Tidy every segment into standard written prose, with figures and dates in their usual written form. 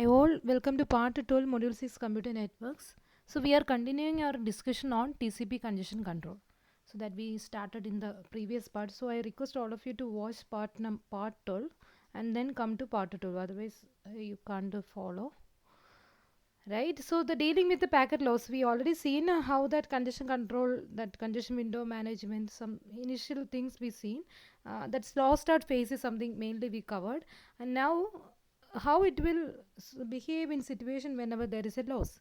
Hi all, welcome to part 12 module 6 computer networks. So we are continuing our discussion on TCP congestion control. So that we started in the previous part. So I request all of you to watch part 12 and then come to part 12, otherwise you can't follow. Right, so the dealing with the packet loss, we already seen how that congestion control, that congestion window management, some initial things we seen. That slow start phase is something mainly we covered, and now how it will behave in situation whenever there is a loss.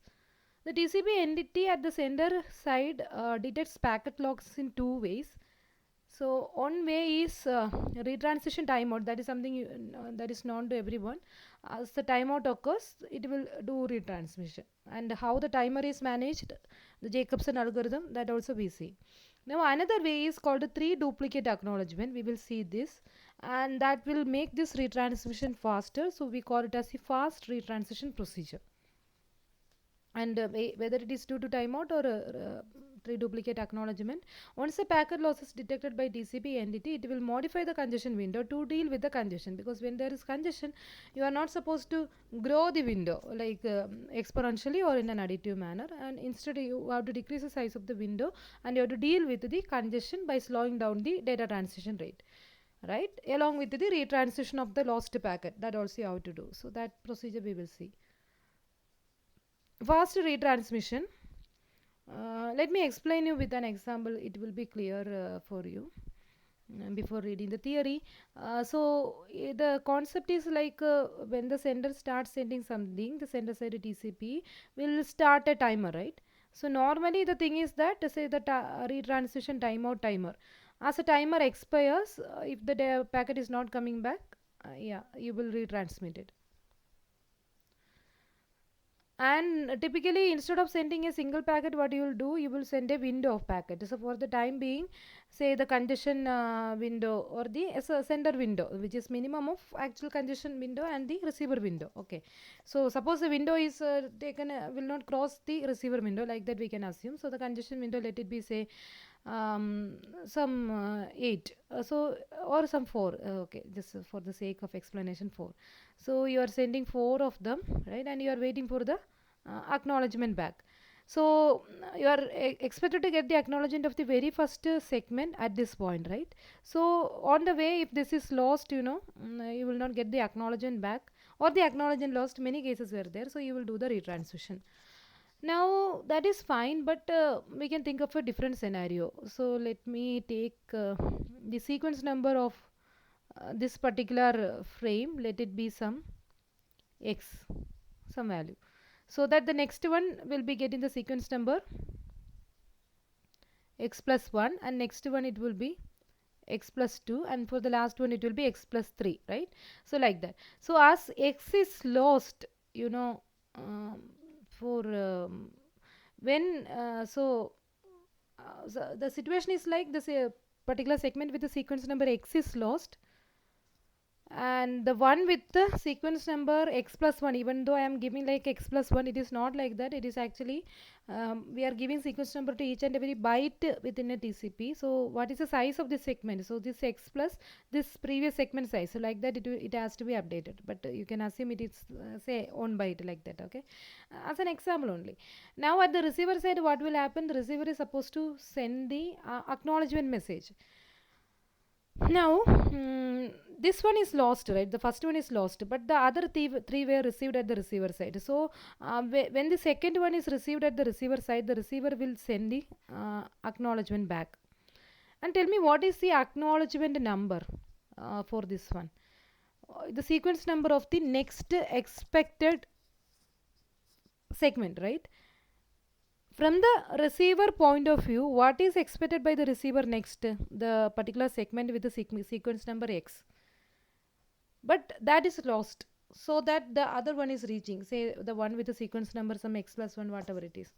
The TCP entity at the sender side detects packet loss in two ways. So one way is retransition timeout. That is something that is known to everyone. As the timeout occurs, it will do retransmission. And how the timer is managed, the Jacobson algorithm, that also we see. Now another way is called a three duplicate acknowledgement. We will see this, and that will make this retransmission faster. So we call it as a fast retransition procedure. And whether it is due to timeout or three duplicate acknowledgement, once the packet loss is detected by TCP entity, it will modify the congestion window to deal with the congestion, because when there is congestion, you are not supposed to grow the window like exponentially or in an additive manner, and instead you have to decrease the size of the window, and you have to deal with the congestion by slowing down the data transition rate, right, along with the retransition of the lost packet. That also you have to do. So that procedure we will see. Fast retransmission. Let me explain you with an example. It will be clear for you before reading the theory. The concept is like when the sender starts sending something, the sender side TCP will start a timer, right? So normally the thing is that say the retransition timeout timer. As a timer expires, if the packet is not coming back, yeah, you will retransmit it. And typically, instead of sending a single packet, what you will do, you will send a window of packet. So for the time being, say the congestion window or the sender window, which is minimum of actual congestion window and the receiver window. Okay, so suppose the window is taken, will not cross the receiver window, like that we can assume. So the congestion window, let it be say some 8, so or some 4, okay, just for the sake of explanation, 4. So you are sending 4 of them, right, and you are waiting for the acknowledgement back. So you are expected to get the acknowledgement of the very first segment at this point, right? So on the way, if this is lost, you will not get the acknowledgement back, or the acknowledgement lost, many cases were there, so you will do the retransmission. Now that is fine, but we can think of a different scenario. So let me take the sequence number of this particular frame. Let it be some x, some value, so that the next one will be getting the sequence number x plus 1, and next one it will be x plus 2, and for the last one it will be x plus 3, right? So like that. So as x is lost, um, for when so the situation is like this: a particular segment with the sequence number x is lost, and the one with the sequence number x plus 1, even though I am giving like x plus 1, it is not like that. It is actually we are giving sequence number to each and every byte within a TCP. So what is the size of this segment? So this x plus this previous segment size, so like that it has to be updated, but you can assume it is say 1 byte, like that. Okay, as an example only. Now at the receiver side, what will happen? The receiver is supposed to send the acknowledgement message. Now, this one is lost, right? The first one is lost, but the other three were received at the receiver side. So, when the second one is received at the receiver side, the receiver will send the acknowledgement back. And tell me, what is the acknowledgement number for this one? The sequence number of the next expected segment, right? From the receiver point of view, what is expected by the receiver next? The particular segment with the sequence number x. But that is lost. So that the other one is reaching, say the one with the sequence number some x plus 1, whatever it is.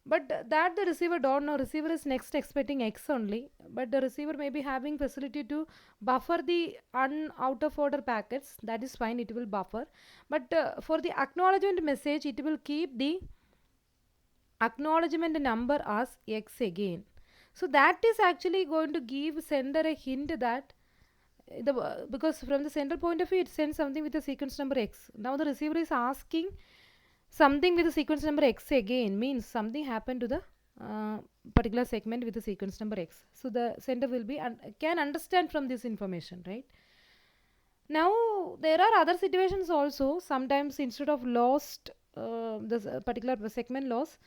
But that the receiver don't know. Receiver is next expecting x only. But the receiver may be having facility to buffer the out of order packets. That is fine, it will buffer. But for the acknowledgement message, it will keep the acknowledgement number as x again. So that is actually going to give sender a hint that because from the sender point of view, it sends something with the sequence number X. Now the receiver is asking something with the sequence number X again, means something happened to the particular segment with the sequence number X. So the sender will be can understand from this information, right? Now there are other situations also. Sometimes instead of lost this particular segment loss,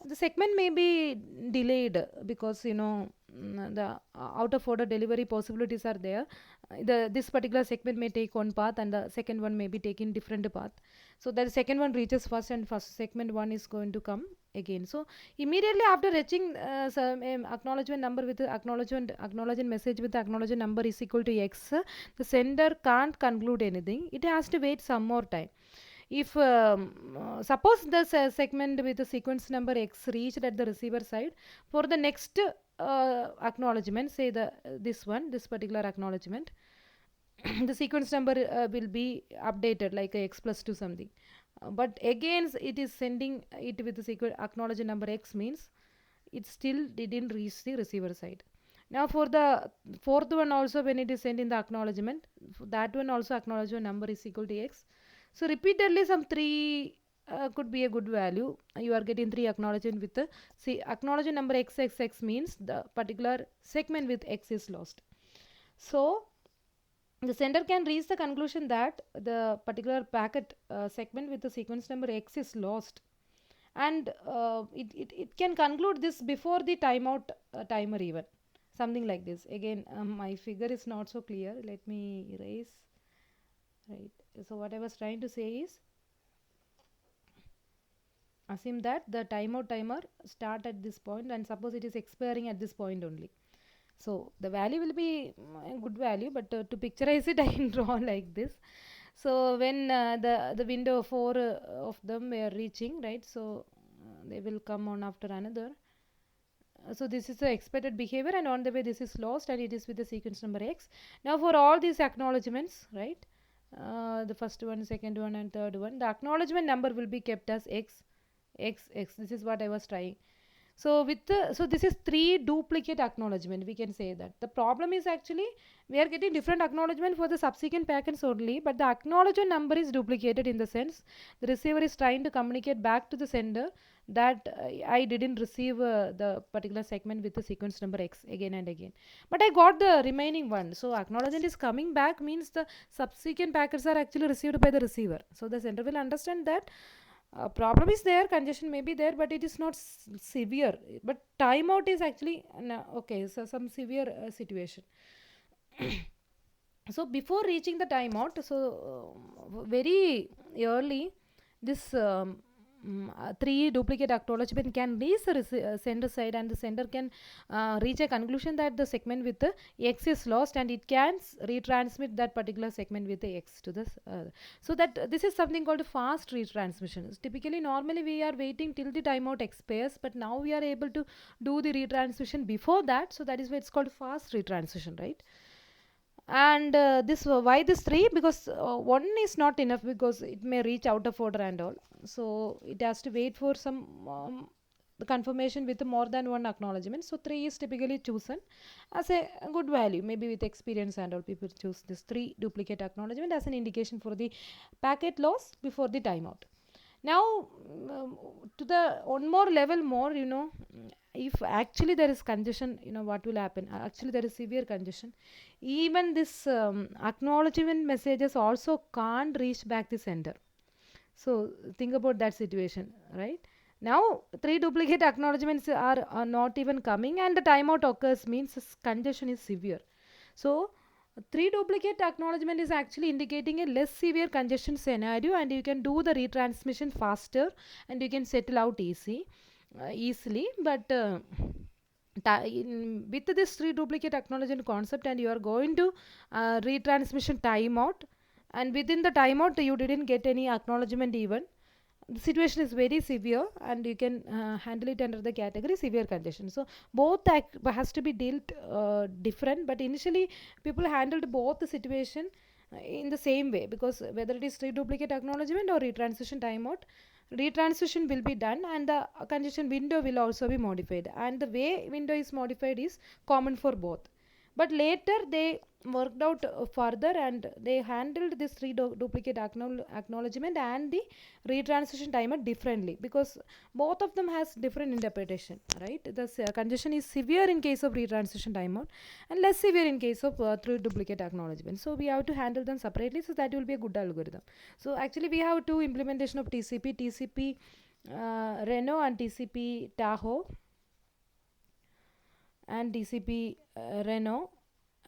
the segment may be delayed because the out of order delivery possibilities are there. This particular segment may take one path and the second one may be taking different path. So the second one reaches first and first segment one is going to come again. So immediately after reaching some acknowledgement number with the acknowledgement message with the acknowledgement number is equal to X, the sender can't conclude anything. It has to wait some more time. If suppose the segment with the sequence number X reached at the receiver side, for the next acknowledgement, say this particular acknowledgement, the sequence number will be updated like X plus 2 something. But again it is sending it with the sequence acknowledgement number X, means it still didn't reach the receiver side. Now for the fourth one also, when it is sent in the acknowledgement, that one also acknowledgement number is equal to X. So repeatedly some 3 could be a good value. You are getting 3 acknowledgement with the acknowledgement number XXX, means the particular segment with X is lost. So the sender can reach the conclusion that the particular packet segment with the sequence number X is lost, and it can conclude this before the timeout timer even, something like this. Again my figure is not so clear, let me erase. Right, so what I was trying to say is, assume that the timeout timer start at this point and suppose it is expiring at this point only. So the value will be a good value, but to picturize it I can draw like this. So when the window 4 of them were reaching, right, so they will come on after another. So this is the expected behavior, and on the way this is lost and it is with the sequence number X. Now for all these acknowledgements, right, the first one, second one and third one, the acknowledgement number will be kept as X. This is what I was trying. So this is 3 duplicate acknowledgement, we can say that. The problem is actually we are getting different acknowledgement for the subsequent packets only, but the acknowledgement number is duplicated, in the sense the receiver is trying to communicate back to the sender that I didn't receive the particular segment with the sequence number X again and again, but I got the remaining one. So acknowledgement is coming back, means the subsequent packets are actually received by the receiver. So the sender will understand that problem is there, congestion may be there, but it is not severe, but timeout is actually okay, so some severe situation. So before reaching the timeout, so very early this 3 duplicate acknowledgement can reach the sender side, and the sender can reach a conclusion that the segment with the X is lost, and it can retransmit that particular segment with the X to this. So that this is something called a fast retransmission. Typically, normally we are waiting till the timeout expires, but now we are able to do the retransmission before that. So that is why it's called fast retransmission, right? And this why this 3, because 1 is not enough, because it may reach out of order and all, so it has to wait for some the confirmation with more than 1 acknowledgement. So 3 is typically chosen as a good value. Maybe with experience and all, people choose this 3 duplicate acknowledgement as an indication for the packet loss before the timeout. Now to the one more level more, if actually there is congestion, what will happen? Actually there is severe congestion, even this acknowledgement messages also can't reach back the sender. So think about that situation, right? Now 3 duplicate acknowledgements are not even coming, and the timeout occurs, means congestion is severe. So 3 duplicate acknowledgement is actually indicating a less severe congestion scenario, and you can do the retransmission faster and you can settle out easily. But with this 3 duplicate acknowledgement concept, and you are going to retransmission timeout, and within the timeout you didn't get any acknowledgement even, the situation is very severe, and you can handle it under the category severe congestion. So both has to be dealt different, but initially people handled both the situation in the same way, because whether it is 3 duplicate acknowledgement or retransmission timeout, retransmission will be done, and the congestion window will also be modified, and the way window is modified is common for both. But later they worked out further, and they handled this duplicate acknowledgement and the retransition timer differently, because both of them has different interpretation, right? The congestion is severe in case of retransition timeout and less severe in case of through duplicate acknowledgement. So we have to handle them separately, so that will be a good algorithm. So actually we have two implementation of TCP Reno and TCP Tahoe and TCP Reno.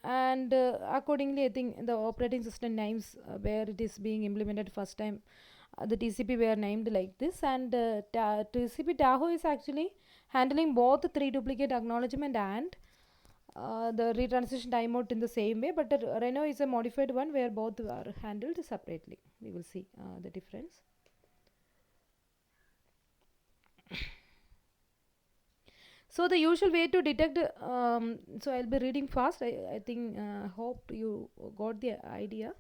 And accordingly, I think the operating system names where it is being implemented first time, the TCP were named like this, and TCP Tahoe is actually handling both 3 duplicate acknowledgement and the retransition timeout in the same way, but Reno is a modified one where both are handled separately. We will see the difference. So the usual way to detect, so I'll be reading fast. I think, hope you got the idea.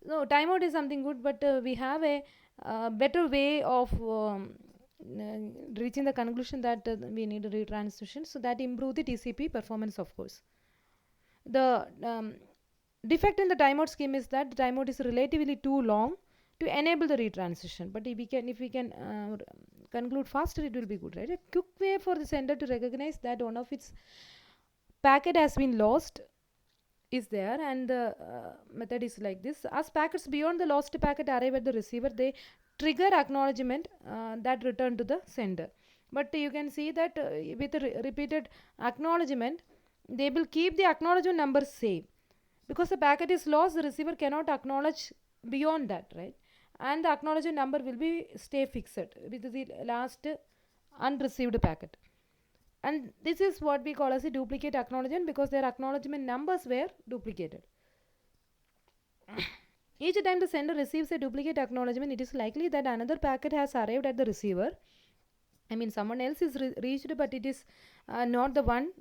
No, timeout is something good, but we have a better way of reaching the conclusion that we need a retransition, so that improve the TCP performance, of course. The defect in the timeout scheme is that the timeout is relatively too long to enable the retransition, but if we can conclude faster, it will be good, right? A quick way for the sender to recognize that one of its packet has been lost is there, and the method is like this. As packets beyond the lost packet arrive at the receiver, they trigger acknowledgement that return to the sender. But you can see that with repeated acknowledgement, they will keep the acknowledgement number same, because the packet is lost, the receiver cannot acknowledge beyond that, right? And the acknowledgement number will be stay fixed with the last unreceived packet. And this is what we call as a duplicate acknowledgement, because their acknowledgement numbers were duplicated. Each time the sender receives a duplicate acknowledgement, it is likely that another packet has arrived at the receiver. I mean, someone else is reached, but it is not the one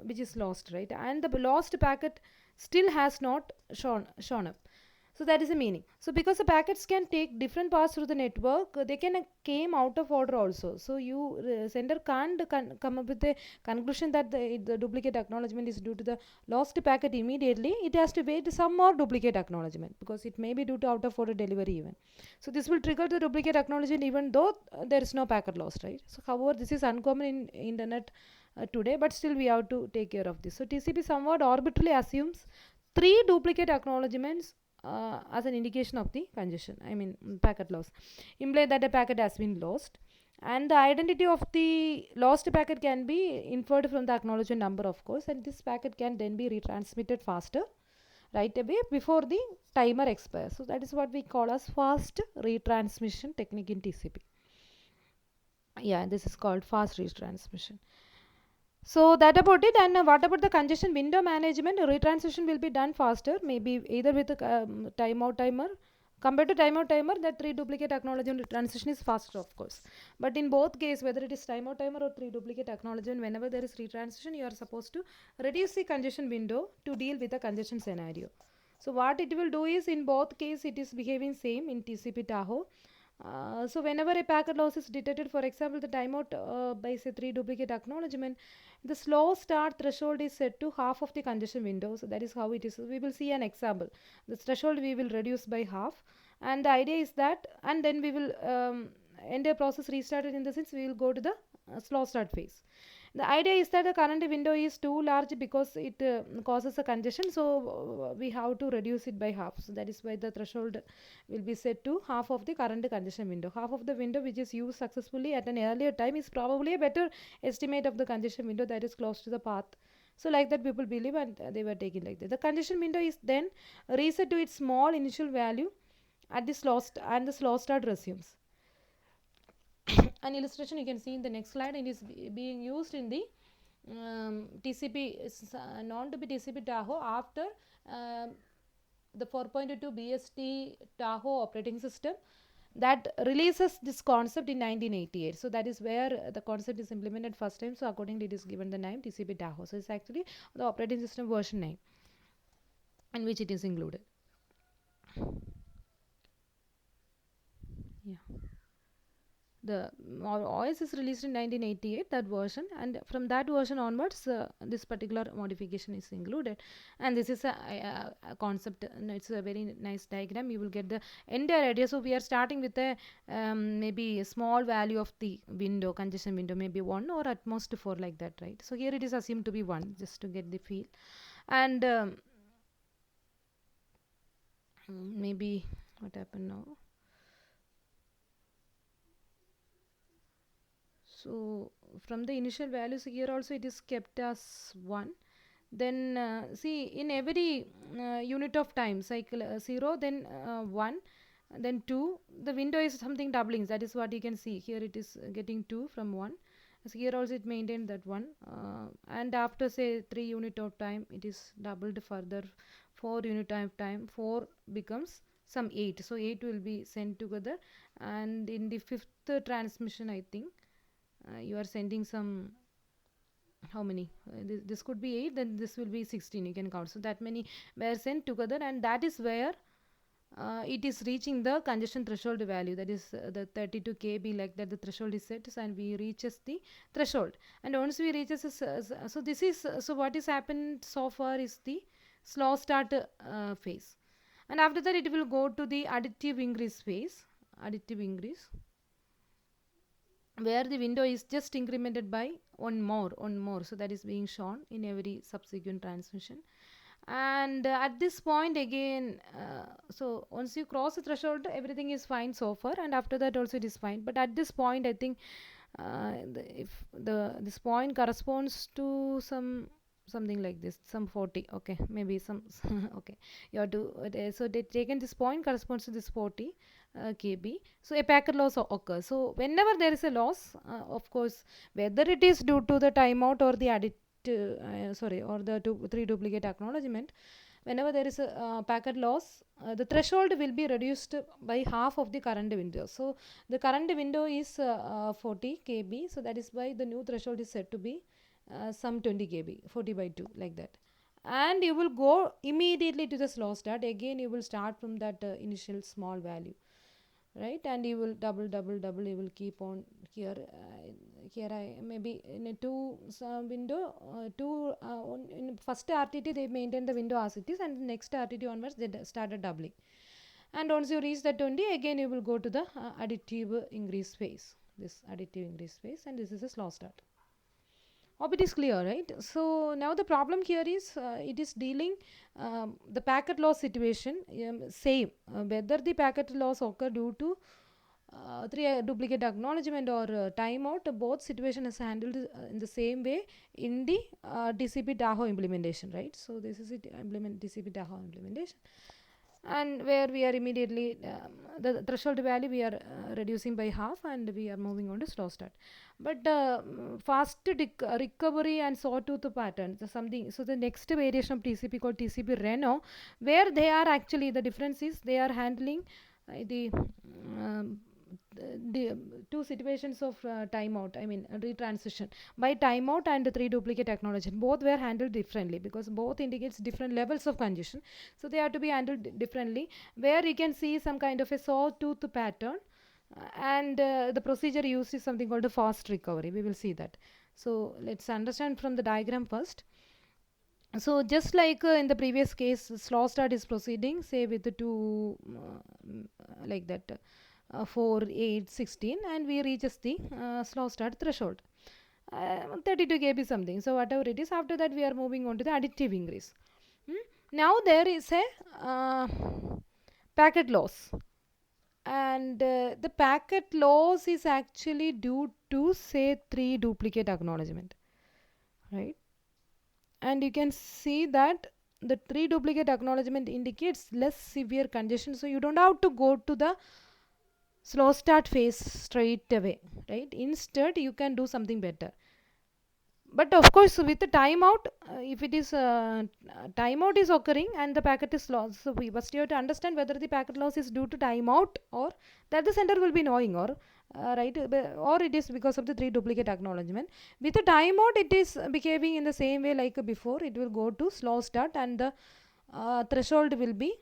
which is lost, right? And the lost packet still has not shown up. So that is the meaning. So because the packets can take different paths through the network, they can came out of order also. So you sender can't come up with a conclusion that the duplicate acknowledgement is due to the lost packet immediately. It has to wait some more duplicate acknowledgement, because it may be due to out of order delivery even. So this will trigger the duplicate acknowledgement even though there is no packet lost, right? So however, this is uncommon in internet today, but still we have to take care of this. So TCP somewhat arbitrarily assumes 3 duplicate acknowledgements as an indication of the congestion, I mean packet loss, imply that a packet has been lost, and the identity of the lost packet can be inferred from the acknowledgement number, of course, and this packet can then be retransmitted faster right away before the timer expires. So that is what we call as fast retransmission technique in TCP. Yeah, this is called fast retransmission. So that about it. And what about the congestion window management? Retransition will be done faster, maybe either with a timeout timer. Compared to timeout timer, that 3 duplicate acknowledgement transition is faster, of course. But in both cases, whether it is timeout timer or 3 duplicate acknowledgement, whenever there is retransition, you are supposed to reduce the congestion window to deal with the congestion scenario. So what it will do is, in both cases, it is behaving same in TCP Tahoe. So whenever a packet loss is detected, for example, the timeout by say 3 duplicate acknowledgement, the slow start threshold is set to half of the congestion window. So that is how it is. So we will see an example. The threshold we will reduce by half, and the idea is that, and then we will end a process restarted, in the sense we will go to the slow start phase. The idea is that the current window is too large because it causes a congestion, so we have to reduce it by half. So that is why the threshold will be set to half of the current congestion window. Half of the window which is used successfully at an earlier time is probably a better estimate of the congestion window that is close to the path. So like that people believe, and they were taken like that. The congestion window is then reset to its small initial value at the and the slow start resumes. An illustration you can see in the next slide. It is being used in the TCP known to be TCP Tahoe after the 4.2 BST Tahoe operating system that releases this concept in 1988. So that is where the concept is implemented first time. So accordingly it is given the name TCP Tahoe. So it's actually the operating system version name in which it is included. Yeah. the OS is released in 1988, that version, and from that version onwards, this particular modification is included. And this is a concept. It's a very nice diagram. You will get the entire idea. So we are starting with a maybe a small value of the window, congestion window, maybe 1 or at most 4, like that, right? So here it is assumed to be 1, just to get the feel. And maybe what happened now? So from the initial values here also it is kept as 1. Then see, in every unit of time, cycle 0, then 1, then 2, the window is something doubling. That is what you can see here. It is getting 2 from 1. So here also it maintained that 1, and after say 3 unit of time it is doubled further. 4 unit of time, 4 becomes some 8. So 8 will be sent together, and in the 5th transmission, I think you are sending some, how many, this could be 8, then this will be 16, you can count. So that many were sent together, and that is where it is reaching the congestion threshold value, that is the 32 kb, like that the threshold is set, and we reaches the threshold. And once we reaches so this is so what is happened so far is the slow start phase, and after that it will go to the additive increase phase, additive increase, where the window is just incremented by one more. So that is being shown in every subsequent transmission. And at this point again, so once you cross the threshold, everything is fine so far, and after that also it is fine. But at this point, I think if this point corresponds to something like this, some 40, okay, maybe some okay, you have to so they taken this point corresponds to this 40 kb. So a packet loss occurs. So whenever there is a loss, of course, whether it is due to the timeout or the or the 3 duplicate acknowledgement, whenever there is a packet loss, the threshold will be reduced by half of the current window. So the current window is 40 kb, so that is why the new threshold is set to be some 20 kb, 40 by 2, like that. And you will go immediately to the slow start. Again you will start from that initial small value, right? And you will double, you will keep on here. Here I maybe in a 2 window, in first RTT they maintain the window as it is, and next RTT onwards they started doubling. And once you reach the 20, again you will go to the additive increase phase, this additive increase phase, and this is a slow start. Hope it is clear, right? So now the problem here is it is dealing the packet loss situation, same whether the packet loss occur due to 3 duplicate acknowledgement or timeout, both situation is handled in the same way in the TCP Tahoe implementation, right? So this is it, TCP Tahoe implementation, and where we are immediately the threshold value we are reducing by half, and we are moving on to slow start. But fast recovery and sawtooth pattern, something. So the next variation of TCP called TCP Reno, where they are actually, the difference is they are handling the 2 situations of timeout, I mean retransition by timeout and 3 duplicate acknowledgement. Both were handled differently because both indicates different levels of congestion, so they have to be handled differently. Where you can see some kind of a sawtooth pattern, and the procedure used is something called a fast recovery. We will see that. So let's understand from the diagram first. So just like in the previous case, slow start is proceeding, say with the 2 like that, 4, 8, 16, and we reaches the slow start threshold, 32 kb something. So whatever it is, after that we are moving on to the additive increase. Now there is a packet loss, and the packet loss is actually due to say 3 duplicate acknowledgement, right? And you can see that the 3 duplicate acknowledgement indicates less severe congestion, so you don't have to go to the slow start phase straight away, right? Instead you can do something better. But of course with the timeout, if it is timeout is occurring and the packet is lost, so we first have to understand whether the packet loss is due to timeout or that the sender will be knowing, or right, or it is because of the 3 duplicate acknowledgement. With the timeout it is behaving in the same way like before. It will go to slow start, and the threshold will be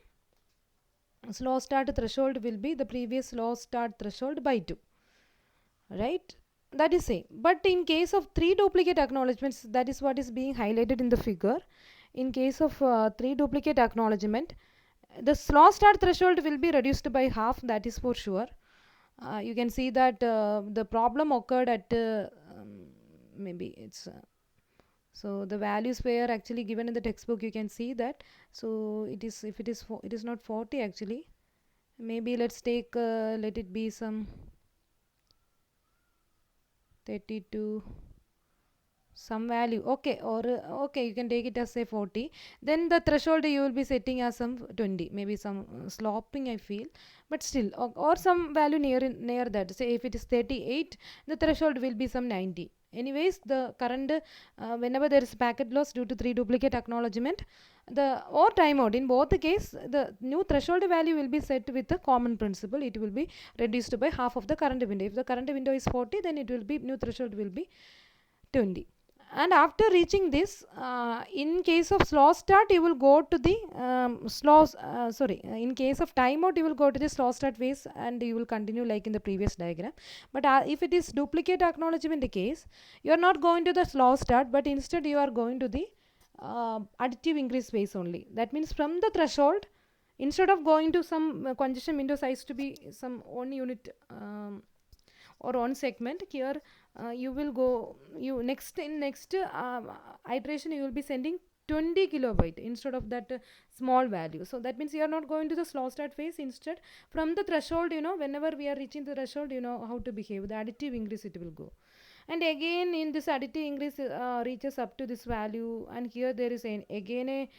the previous slow start threshold by 2. right? That is same. But in case of 3 duplicate acknowledgements, that is what is being highlighted in the figure. In case of 3 duplicate acknowledgement, the slow start threshold will be reduced by half, that is for sure. You can see that the problem occurred at maybe it's so the values were actually given in the textbook, you can see that. So it is, if it is it is not 40 actually, maybe let's take let it be some 32 some value, okay, or okay, you can take it as say 40. Then the threshold you will be setting as some 20, maybe some sloping I feel, but still, or some value near that. Say if it is 38, the threshold will be some 90. Anyways, the current whenever there is packet loss due to 3 duplicate acknowledgement, the or timeout, in both the case the new threshold value will be set with the common principle. It will be reduced by half of the current window. If the current window is 40, then it will be new threshold will be 20. And after reaching this, in case of slow start you will go to the in case of timeout you will go to the slow start phase and you will continue like in the previous diagram. But if it is duplicate acknowledgement case, you are not going to the slow start, but instead you are going to the additive increase phase only. That means from the threshold, instead of going to some congestion window size to be some 1 unit or 1 segment, here you will go, you next iteration you will be sending 20 kilobyte instead of that small value. So that means you are not going to the slow start phase. Instead, from the threshold, whenever we are reaching the threshold, you know how to behave. The additive increase it will go. And again in this additive increase reaches up to this value, and here there is again a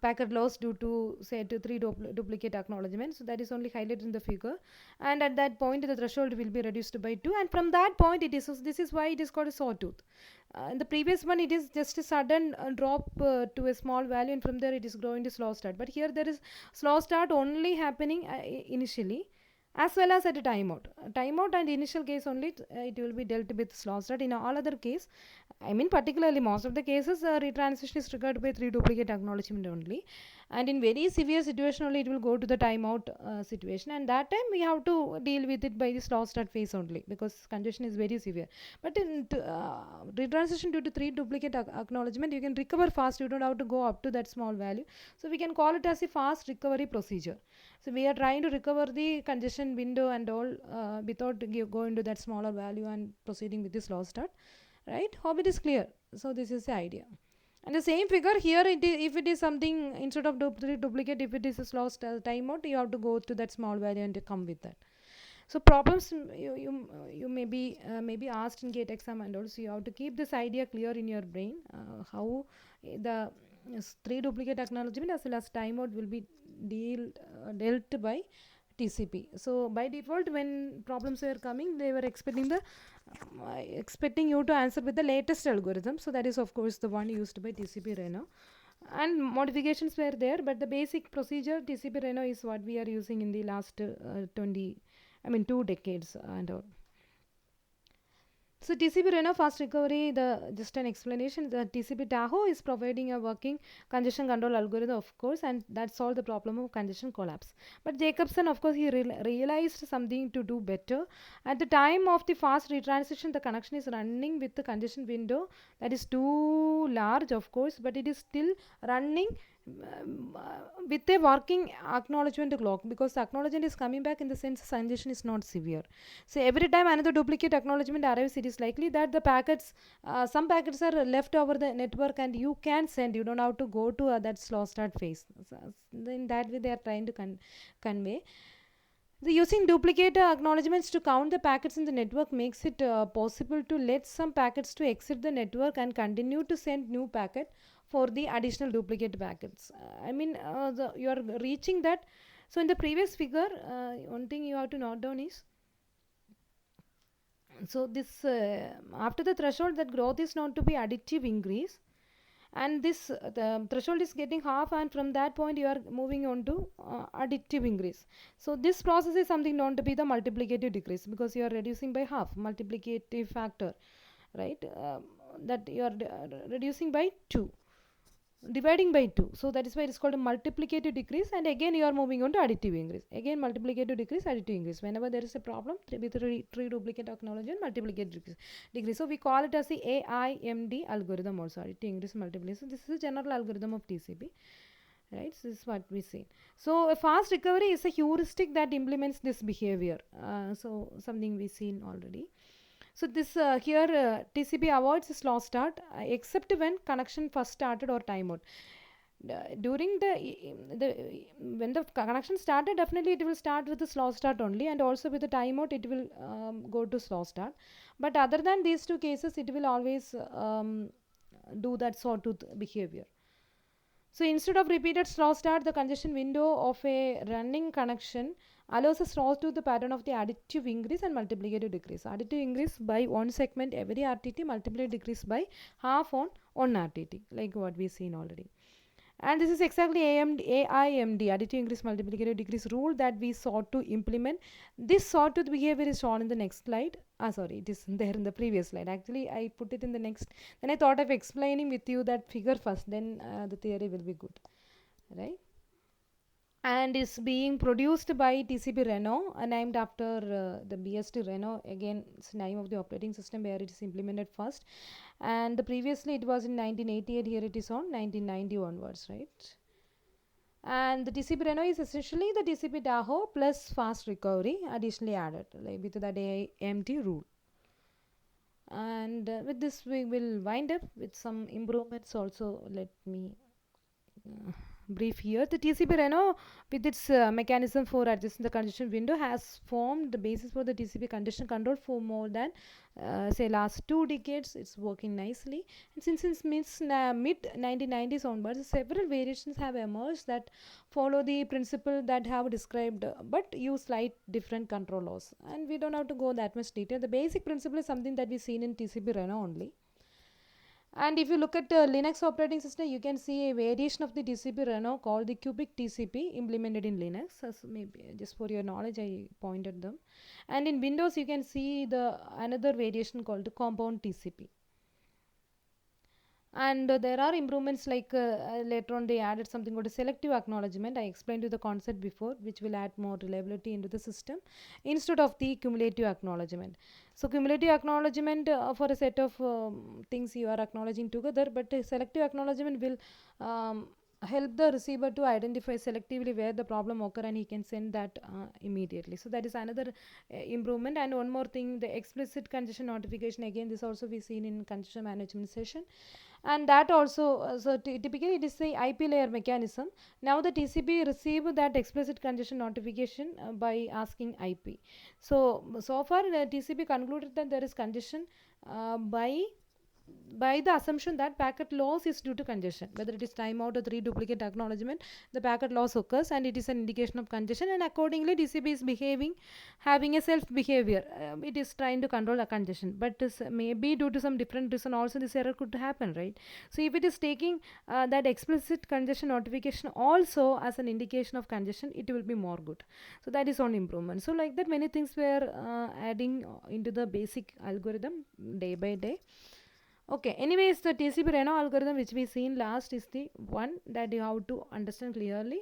packet loss due to say to 3 duplicate acknowledgements. So that is only highlighted in the figure, and at that point the threshold will be reduced by 2, and from that point it is, this is why it is called a sawtooth. In the previous one it is just a sudden drop to a small value, and from there it is going to slow start. But here there is slow start only happening initially, as well as at a timeout. Timeout and initial case only it will be dealt with slow start. In all other case, particularly most of the cases, retransition is triggered by 3 duplicate acknowledgement only, and in very severe situation only it will go to the timeout situation, and that time we have to deal with it by the slow start phase only, because congestion is very severe. But in retransition due to 3 duplicate acknowledgement, you can recover fast. You don't have to go up to that small value, so we can call it as a fast recovery procedure. So we are trying to recover the congestion window and all without going to that smaller value and proceeding with the slow start. Right? Hope it is clear. So this is the idea. And the same figure here, if it is something instead of duplicate, if it is a slow timeout, you have to go to that small value and come with that. So problems you may be asked in GATE exam, and also you have to keep this idea clear in your brain, how the 3 duplicate acknowledgement as well as timeout will be dealt by TCP. So by default, when problems were coming, they were expecting you to answer with the latest algorithm. So that is of course the one used by TCP Reno, and modifications were there, but the basic procedure TCP Reno is what we are using in the last 2 decades and all. So TCP Reno fast recovery, just an explanation, the TCP Tahoe is providing a working congestion control algorithm, of course, and that solved the problem of congestion collapse. But Jacobson, of course, he realized something to do better. At the time of the fast retransition, the connection is running with the congestion window that is too large, of course, but it is still running with a working acknowledgement clock, because the acknowledgement is coming back in the sense congestion is not severe. So every time another duplicate acknowledgement arrives, it is likely that the packets, some packets are left over the network and you can send. You don't have to go to that slow start phase. So in that way, they are trying to convey. Using duplicate acknowledgements to count the packets in the network makes it possible to let some packets to exit the network and continue to send new packet for the additional duplicate packets. You are reaching that. So in the previous figure, one thing you have to note down is, so this after the threshold, that growth is known to be additive increase, and this the threshold is getting half, and from that point you are moving on to additive increase. So this process is something known to be the multiplicative decrease, because you are reducing by half, multiplicative factor, right? That you are reducing by 2. dividing by 2. So that is why it is called a multiplicative decrease, and again you are moving on to additive increase. Again multiplicative decrease, additive increase. Whenever there is a problem with three duplicate acknowledgement, multiplicative decrease. So we call it as the AIMD algorithm also, additive increase multiplication. So this is a general algorithm of TCP. Right, so this is what we see. So a fast recovery is a heuristic that implements this behavior. So something we've seen already. So this here TCP avoids a slow start except when connection first started or timeout. During when the connection started, definitely it will start with the slow start only, and also with the timeout it will go to slow start. But other than these two cases, it will always do that sawtooth behavior. So instead of repeated slow start, the congestion window of a running connection allows a sawtooth pattern of the additive increase and multiplicative decrease. Additive increase by one segment every RTT, multiplicative decrease by half on one RTT, like what we've seen already. And this is exactly AIMD, additive increase multiplicative decrease rule, that we sought to implement. This sawtooth behavior is shown in the next slide. Sorry, it is there in the previous slide. Actually, I put it in the next. Then I thought of explaining with you that figure first, then the theory will be good, right? And is being produced by TCP Reno, named after the BSD Reno. Again, it's the name of the operating system where it is implemented first. And previously it was in 1988. Here it is on 1990 onwards, right? And the TCP Reno is essentially the TCP Tahoe plus fast recovery additionally added, like with that AIMD rule. And with this we will wind up with some improvements also. Let me brief here. The TCP Reno, with its mechanism for adjusting the congestion window, has formed the basis for the TCP congestion control for more than say last 2 decades. It's working nicely, and since mid 1990s onwards, several variations have emerged that follow the principle that have described, but use slight different control laws, and we don't have to go that much detail. The basic principle is something that we seen in TCP Reno only. And if you look at Linux operating system, you can see a variation of the TCP Reno called the cubic TCP implemented in Linux. As maybe just for your knowledge, I pointed them. And in Windows, you can see the another variation called the compound TCP. And there are improvements, like later on they added something called a selective acknowledgement. I explained you the concept before, which will add more reliability into the system instead of the cumulative acknowledgement. So cumulative acknowledgement for a set of things you are acknowledging together, but selective acknowledgement will help the receiver to identify selectively where the problem occur, and he can send that immediately. So that is another improvement. And one more thing, the explicit congestion notification, again this also we seen in congestion management session. And that also typically it is the IP layer mechanism. Now the TCP receive that explicit congestion notification by asking IP. So far TCP concluded that there is congestion by the assumption that packet loss is due to congestion, whether it is timeout or 3 duplicate acknowledgement, the packet loss occurs, and it is an indication of congestion, and accordingly TCP is having a self behavior. It is trying to control the congestion, but maybe due to some different reason also this error could happen, right? So if it is taking that explicit congestion notification also as an indication of congestion, it will be more good. So that is one improvement. So like that, many things were adding into the basic algorithm day by day. Okay, anyways, the TCP Reno algorithm which we seen last is the one that you have to understand clearly.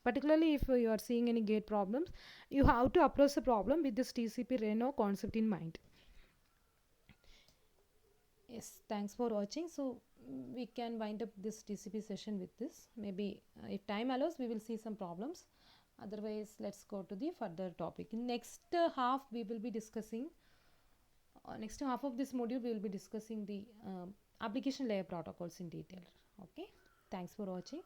Particularly if you are seeing any gate problems, you have to approach the problem with this TCP Reno concept in mind. Yes, thanks for watching. So we can wind up this TCP session with this. Maybe if time allows, we will see some problems. Otherwise, let's go to the further topic. In next half, we will be discussing next half of this module we will be discussing the application layer protocols in detail. Okay, thanks for watching.